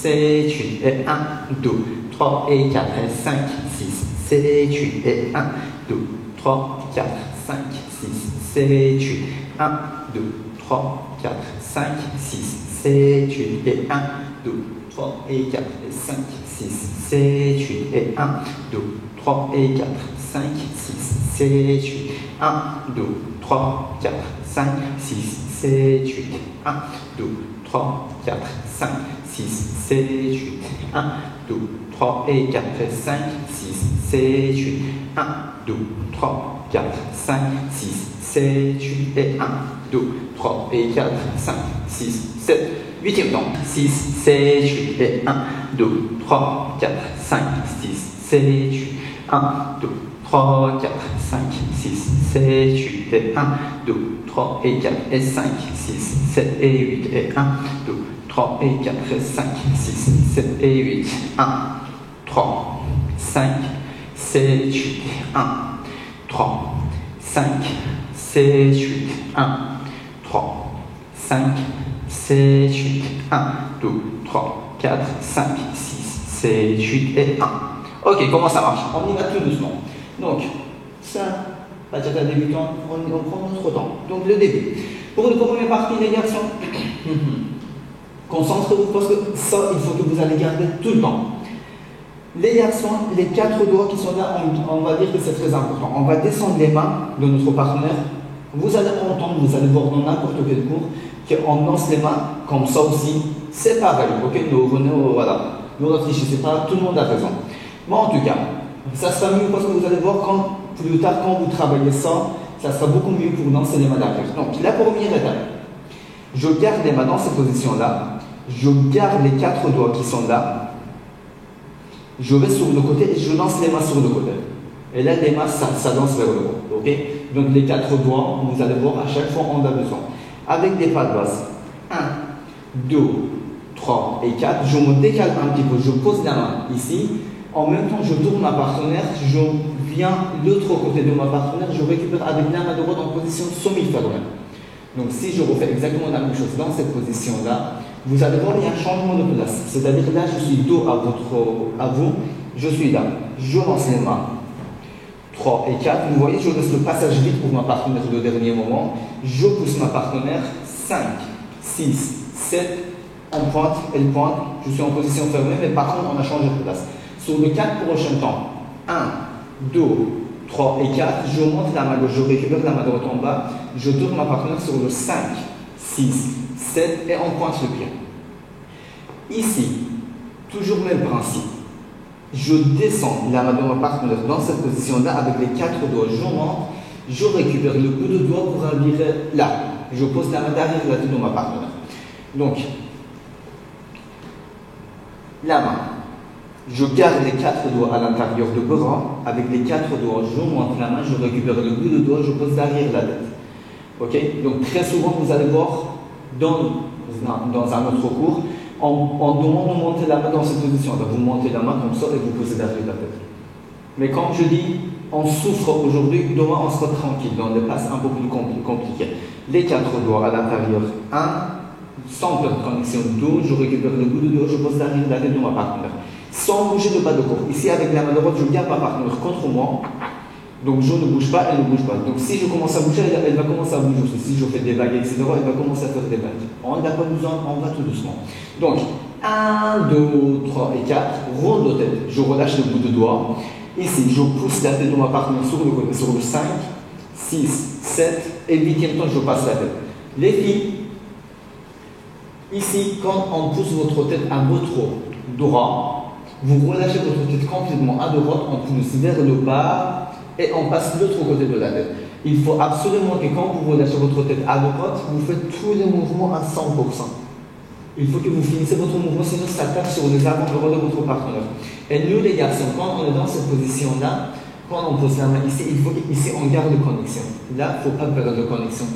7, 8 et 1, 2, 3 et 4 et 5, 6, 7, 8 et 1, 2, 3, 4, 5, 6, 7, 8, 1, 2, 3, 4, 5, 6, 7, 8 et 1, 2, 3 et 4 et 5, 6, 7, 8 et 1, 2, 3 et 4, 5, 6, 7, 8, 1, 2, 3, 4, 5, 6, 7, 8, 1, 2, 3, 4, 5, 6, 7, 8, 1, 2, 3 et 4 et 5, 6, 7, 8, 1, 2, 3, 4, 5, 6, 7, 8 et 1, 2, 3 et 4, 5, 6, 7, huitième temps, 6, 7, 8 et 1, 2, 3, 4, 5, 6, 7, 8, 1, 2, 3, 4, 5, 6, 7, 8 et 1, 2, 3 et 4 et 5, 6, 7 et 8 et 1, 2, 3 et 4 et 5, 6, 7 et 8, 1, 3, 5, 7, 8, 1, 3, 5, 7, 8, 1, 3, 5, 7, 8, 1, 2, 3, 4, 5, 6, 7, 8 et 1. Ok, comment ça marche? On y va tout doucement. Donc, ça, bachata débutant, on prend notre temps. Donc, le début. Pour la première partie, les garçons, concentrez-vous parce que ça, il faut que vous allez garder tout le temps. Les garçons, les 4 doigts qui sont là, on va dire que c'est très important. On va descendre les mains de notre partenaire. Vous allez entendre, vous allez voir dans n'importe quel cours qu'on lance les mains comme ça aussi. C'est pareil, ok? Voilà. Nous réfléchissons pas, tout le monde a raison. Bon, en tout cas, ça sera mieux parce que vous allez voir plus tard, quand vous travaillez ça, ça sera beaucoup mieux pour lancer les mains derrière. Donc, la première étape, je garde les mains dans cette position-là. Je garde les 4 doigts qui sont là. Je vais sur le côté et je lance les mains sur le côté. Et là, les mains, ça danse vers le haut. Ok? Donc, les 4 doigts, vous allez voir, à chaque fois, on a besoin. Avec des pas de base. 1, 2, 3 et 4. Je me décale un petit peu. Je pose la main ici. En même temps, je tourne ma partenaire. Je viens de l'autre côté de ma partenaire. Je récupère avec la main droite en position semi-fermée. Donc, si je refais exactement la même chose dans cette position-là, vous allez voir, il y a un changement de place. C'est-à-dire là, je suis dos à vous, je suis là. Je lance les mains. 3 et 4. Vous voyez, je laisse le passage vide pour ma partenaire au dernier moment. Je pousse ma partenaire. 5, 6, 7. On pointe, elle pointe. Je suis en position fermée, mais par contre, on a changé de place. Sur les 4 prochains temps, 1, 2, 3 et 4, je monte la main gauche, je récupère la main droite en bas, je tourne ma partenaire sur le 5, 6, 7 et on pointe le pied. Ici, toujours le même principe. Je descends la main de ma partenaire dans cette position-là avec les 4 doigts, je monte, je récupère le bout de doigt pour arriver là. Je pose la main derrière la tête de ma partenaire. Donc, la main. Je garde les 4 doigts à l'intérieur du bras. Avec les 4 doigts, je monte la main, je récupère le bout de doigt, je pose derrière la tête. Ok? Donc très souvent, vous allez voir dans un autre cours, on demande de monter la main dans cette position. Donc vous montez la main comme ça et vous posez derrière la tête. Mais comme je dis, on souffre aujourd'hui, demain on sera tranquille, dans des passes un peu plus compliquées. Les 4 doigts à l'intérieur, 1, sans perdre de connexion, 2, je récupère le bout de doigt, je pose derrière la tête de ma partenaire. Sans bouger le bas de corps. Ici, avec la main droite, je garde ma partenaire contre moi. Donc, je ne bouge pas, elle ne bouge pas. Donc, si je commence à bouger, elle va commencer à bouger aussi. Si je fais des vagues, etc., elle va commencer à faire des vagues. On n'a pas besoin, on va tout doucement. Donc, 1, 2, 3 et 4. Ronde de tête. Je relâche le bout de doigt. Ici, je pousse la tête de ma partenaire sur le côté, sur le 5, 6, 7. Et 8e temps, je passe la tête. Les filles, ici, quand on pousse votre tête à votre droit, vous relâchez votre tête complètement à droite, on pousse vers le bas et on passe l'autre côté de la tête. Il faut absolument que quand vous relâchez votre tête à droite, vous faites tous les mouvements à 100%. Il faut que vous finissez votre mouvement, sinon ça tape sur les avant-bras de votre partenaire. Et nous les garçons, quand on est dans cette position-là, quand on pose la main ici, il faut qu'ici on garde la connexion. Là, il ne faut pas perdre de connexion.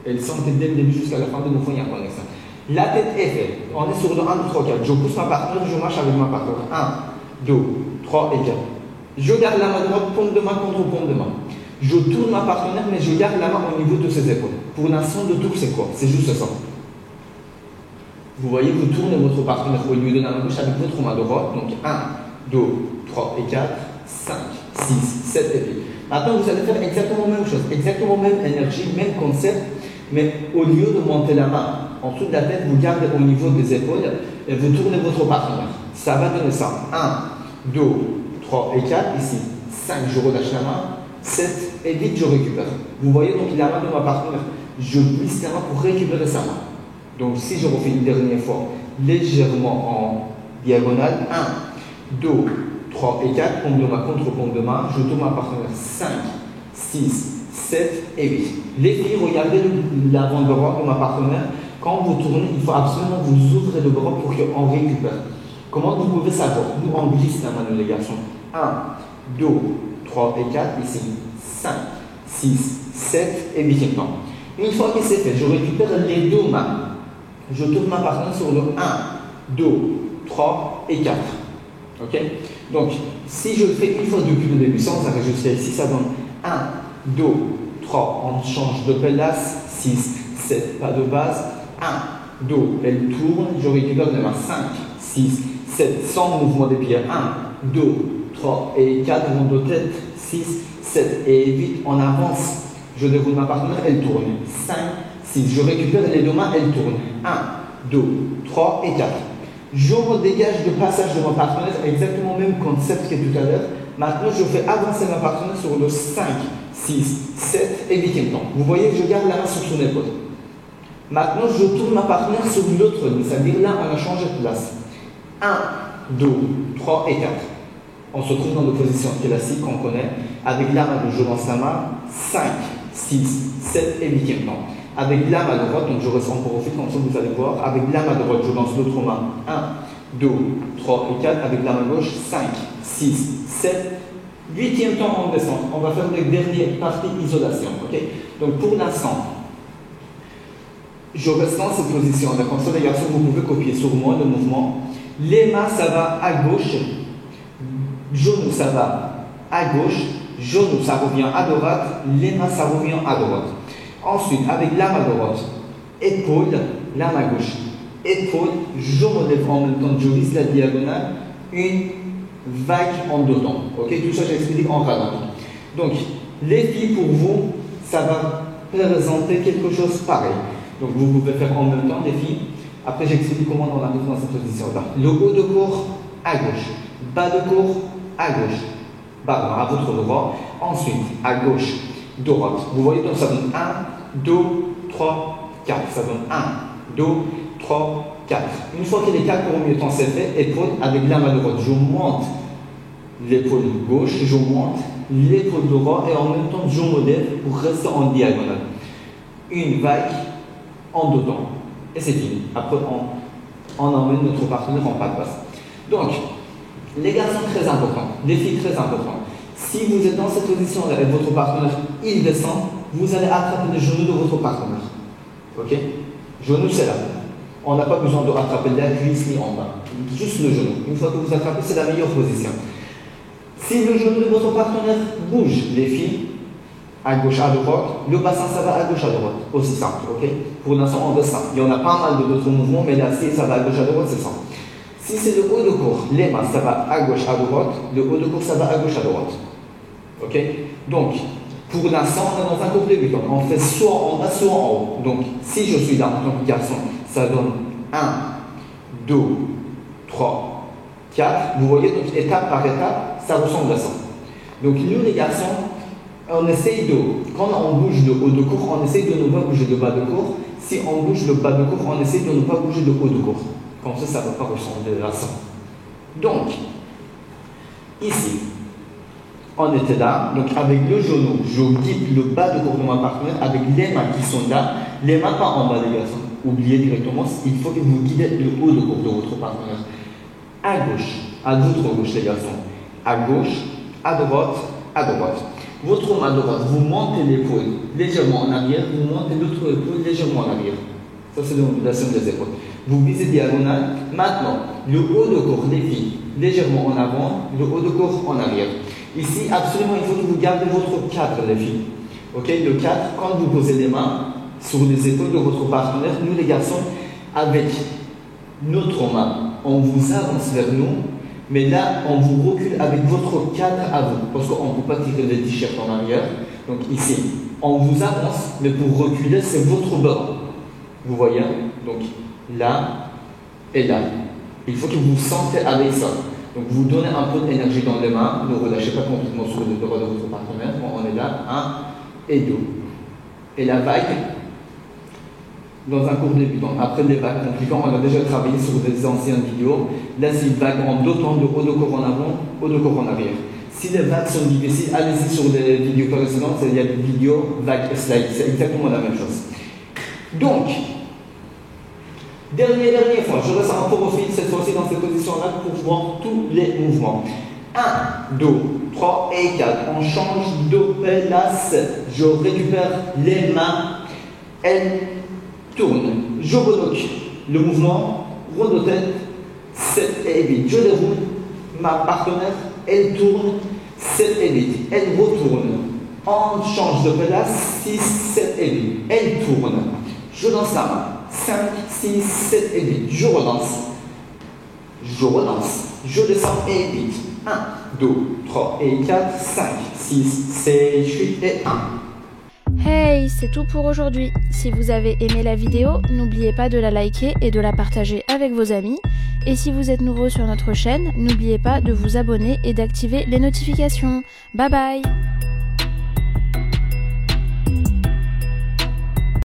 Elles sont dès le début jusqu'à la fin de mouvement, il y a connexion. La tête est faite. On est sur le 1, 2, 3, 4. Je pousse ma partenaire, je marche avec ma partenaire. 1, 2, 3 et 4. Je garde la main droite, paume de main contre paume de main. Je tourne ma partenaire, mais je garde la main au niveau de ses épaules. Pour l'instant, de tour, c'est quoi? C'est juste ça. Vous voyez, vous tournez votre partenaire au lieu de la main gauche avec votre main droite. Donc 1, 2, 3 et 4, 5, 6, 7 et 8. Maintenant, vous allez faire exactement la même chose, exactement la même énergie, même concept, mais au lieu de monter la main en dessous de la tête, vous gardez au niveau des épaules et vous tournez votre partenaire. Ça va donner ça. 1, 2, 3 et 4. Ici, 5, je relâche la main. 7 et 8, je récupère. Vous voyez donc la main de ma partenaire. Je glisse la main pour récupérer sa main. Donc si je refais une dernière fois, légèrement en diagonale, 1, 2, 3 et 4, pompe de main contre pompe de main, je tourne ma partenaire 5, 6, 7 et 8. Les filles, regardez l'avant de bras de ma partenaire. Quand vous tournez, il faut absolument vous ouvrir le bras pour qu'on récupère. Comment vous pouvez savoir? Nous, on glisse la main, les garçons. 1, 2, 3 et 4, ici, 5, 6, 7 et 8 maintenant. Une fois que c'est fait, je récupère les deux mains. Je tourne ma partenaire sur le 1, 2, 3 et 4. Ok? Donc, si je le fais une fois depuis le début, sans arrêt jusqu'à ici, ça donne 1, 2, 3, on change de place, 6, 7, pas de base, 1, 2, elle tourne, je récupère les mains, 5, 6, 7, sans mouvement des pieds, 1, 2, 3 et 4, rond de tête, 6, 7 et 8, on avance, je déroule ma partenaire, elle tourne, 5, 6, je récupère les deux mains, elle tourne, 1, 2, 3 et 4. Je me dégage le passage de ma partenaire, exactement le même concept que tout à l'heure. Maintenant, je fais avancer ma partenaire sur le 5, 6, 7 et 8e temps. Vous voyez, je garde la main sur son épaule. Maintenant, je tourne ma partenaire sur l'autre ligne, c'est-à-dire là, on a changé de place. 1, 2, 3 et 4. On se trouve dans la position classique qu'on connaît. Avec la main gauche, je lance la main. 5, 6, 7 et 8e temps. Avec la main droite, donc je reste en profil, comme ça vous allez voir. Avec la main droite, je lance l'autre main. 1, 2, 3 et 4. Avec la main gauche, 5, 6, 7, 8e temps en descente. On va faire les dernières parties isolation. Okay? Donc pour l'instant, je reste dans cette position. Comme ça, les garçons, vous pouvez copier sur moi le mouvement. Les mains, ça va à gauche. Genou, ça va à gauche. Genou, ça revient à droite. Les mains, ça revient à droite. Ensuite, avec la main droite, épaule, la main gauche, épaule, je me lève en même temps, je vise la diagonale, une vague en deux temps. Ok, tout ça, j'explique en ralenti. Donc, les filles, pour vous, ça va présenter quelque chose pareil. Donc, vous pouvez faire en même temps, les filles. Après, j'explique comment on arrive dans cette position-là. Le haut de corps à gauche, bas de corps à gauche, pardon, à votre droit. Ensuite, à gauche, droite. Vous voyez, donc ça donne 1, 2, 3, 4. Ça donne 1, 2, 3, 4. Une fois que les 4 premiers temps c'est fait, épaule avec la main droite, je monte l'épaule gauche, je monte l'épaule droite et en même temps je me lève pour rester en diagonale. Une vague en deux temps. Et c'est fini. Après, on emmène notre partenaire en pas de passe. Donc, les garçons très importants, les filles très importantes. Si vous êtes dans cette position-là et votre partenaire, il descend, vous allez attraper les genoux de votre partenaire. Ok? Genou, c'est là. On n'a pas besoin de rattraper la cuisse ni en bas. Juste le genou. Une fois que vous attrapez, c'est la meilleure position. Si le genou de votre partenaire bouge, les filles, à gauche, à droite, le bassin, ça va à gauche, à droite. Aussi simple, ok? Pour l'instant, on descend. Il y en a pas mal d'autres mouvements, mais là, si ça va à gauche, à droite, c'est ça. Si c'est le haut de corps, les mains, ça va à gauche, à droite. Le haut de corps, ça va à gauche, à droite. Ok? Donc, pour l'instant, on est dans un cours de 8. On fait soit en bas, soit en haut. Donc, si je suis là en tant que garçon, ça donne 1, 2, 3, 4. Vous voyez, donc étape par étape, ça ressemble à ça. Donc, nous, les garçons, on essaye de, quand on bouge le haut de cours, on essaye de ne pas bouger le bas de cours. Si on bouge le bas de cours, on essaye de ne pas bouger le haut de cours. Comme ça ne va pas ressembler à ça. Donc, ici, on était là, donc avec le genou, je guide le bas de corps de ma partenaire avec les mains qui sont là, les mains pas en bas, les garçons. Oubliez directement, il faut que vous guidez le haut de corps de votre partenaire. À gauche, à votre gauche, les garçons. À gauche, à droite, à droite. Votre main droite, vous montez l'épaule légèrement en arrière, vous montez l'autre épaule légèrement en arrière. Ça, c'est l'ondulation des épaules. Vous visez diagonale. Maintenant, le haut de corps, les filles, légèrement en avant, le haut de corps en arrière. Ici, absolument, il faut que vous gardez votre cadre, les filles. Ok, le cadre, quand vous posez les mains sur les épaules de votre partenaire, nous les garçons, avec notre main, on vous avance vers nous, mais là, on vous recule avec votre cadre à vous, parce qu'on ne peut pas tirer le t-shirt en arrière. Donc ici, on vous avance, mais pour reculer, c'est votre bras. Vous voyez? Donc là et là. Il faut que vous vous sentez avec ça. Donc vous donnez un peu d'énergie dans les mains, ne relâchez pas complètement sur le bras de votre partenaire. Bon, on est là, 1 et 2. Et la vague, dans un cours débutant. Après les vagues compliquantes, on a déjà travaillé sur des anciennes vidéos. Là, c'est une vague en deux temps de haut de corps en avant, haut de corps en arrière. Si les vagues sont difficiles, allez-y sur les vidéos précédentes, il y a des vidéos vagues slide, c'est exactement la même chose. Donc, dernière fois, je reste en profil cette fois-ci dans cette position-là pour voir tous les mouvements. 1, 2, 3 et 4. On change de place. Je récupère les mains. Elles tournent. Je bloque le mouvement. Rond de tête. 7 et 8. Je déroule. Ma partenaire, elle tourne. 7 et 8. Elle retourne. On change de place. 6, 7 et 8. Elle tourne. Je lance la main. 5, 6, 7 et 8. Je relance. Je relance. Je descends et 8. 1, 2, 3 et 4, 5, 6, 7, 8 et 1. Hey, c'est tout pour aujourd'hui. Si vous avez aimé la vidéo, n'oubliez pas de la liker et de la partager avec vos amis. Et si vous êtes nouveau sur notre chaîne, n'oubliez pas de vous abonner et d'activer les notifications. Bye bye!